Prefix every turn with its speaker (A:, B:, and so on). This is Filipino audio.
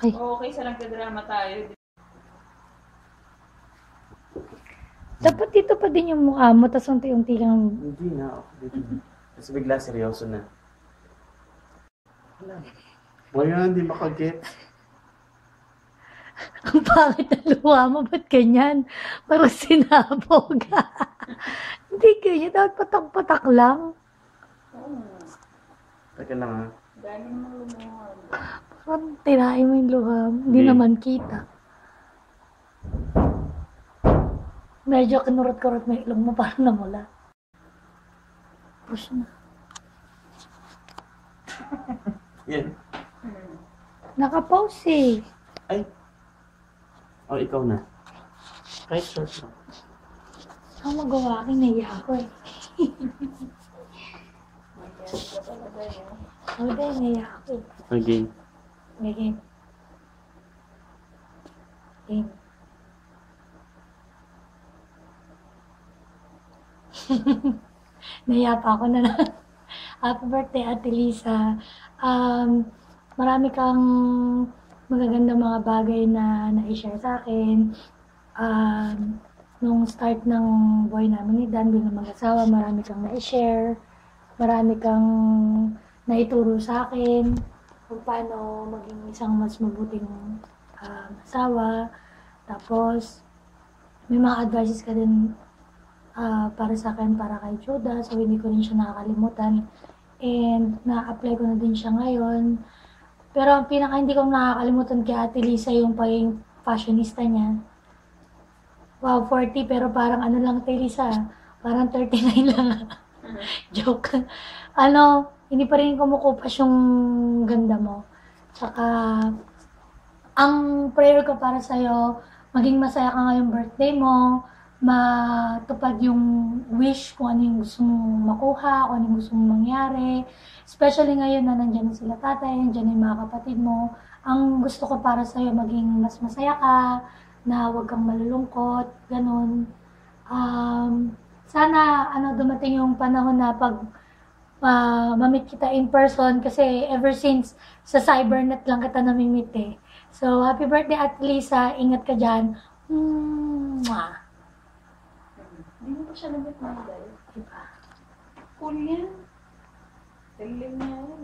A: Ay.
B: Okay, sa nagkadrama tayo.
A: Dapat dito pa din yung mukha mo, tas unti-unti kang...
C: Hindi na, okay. Kasi bigla seryoso na. Ngayon, hindi makaget.
A: Ang pangit na luha mo, ba't ganyan? Parang sinabog. Hindi ganyan, dapat patak-patak lang.
C: Teka lang ha.
B: Dami mo lumuhan.
A: Parang tirahin mo yung luha mo, hindi
C: Hindi.
A: naman kita. Medyo kinurot-kurot mo yung ilong mo, parang namula. Push na.
C: Yan.
A: Nakapause eh.
C: Ay. Oh, ikaw na. Kahit short lang.
A: Saan magawa akin, naiya ako eh.
B: Magyari ka talaga yun.
A: Oh, dahil naiya ako eh.
C: Again.
A: May game. Game. Naiya pa ako na. Happy birthday, Ate Lisa. Marami kang magagandang mga bagay na na-share sa akin. Nung start ng buhay namin ni Dan bilang mag-asawa, marami kang na-share. Marami kang naituro sa akin kung paano maging isang mas mabuting asawa. Tapos, may mga advices ka din para sa akin, para kay Judah. So, hindi ko rin siya nakakalimutan. And, na-apply ko na din siya ngayon. Pero, ang pinaka hindi ko nakakalimutan kay Ate Lisa yung pagiging fashionista niya. Wow, 40, pero parang ano lang, Ate Lisa, parang 39 lang. Joke. Hindi pa rin kumukupas yung ganda mo. Tsaka, ang prayer ko para sa'yo, maging masaya ka ngayong birthday mo, matupad yung wish kung ano yung gusto mong makuha, kung ano yung gusto mong mangyari. Especially ngayon na nandyan na sila tatay, nandyan na yung mga kapatid mo. Ang gusto ko para sa'yo, maging mas masaya ka, na huwag kang malulungkot, ganun. Sana dumating yung panahon na pag mamit kita in person kasi ever since sa cybernet lang kita namimit eh. So, happy birthday Ate Lisa, ingat ka dyan. Mwah!
B: Hindi mo pa siya nabit mga dahil.
A: Diba?
B: Cool yan. Talim niya yan.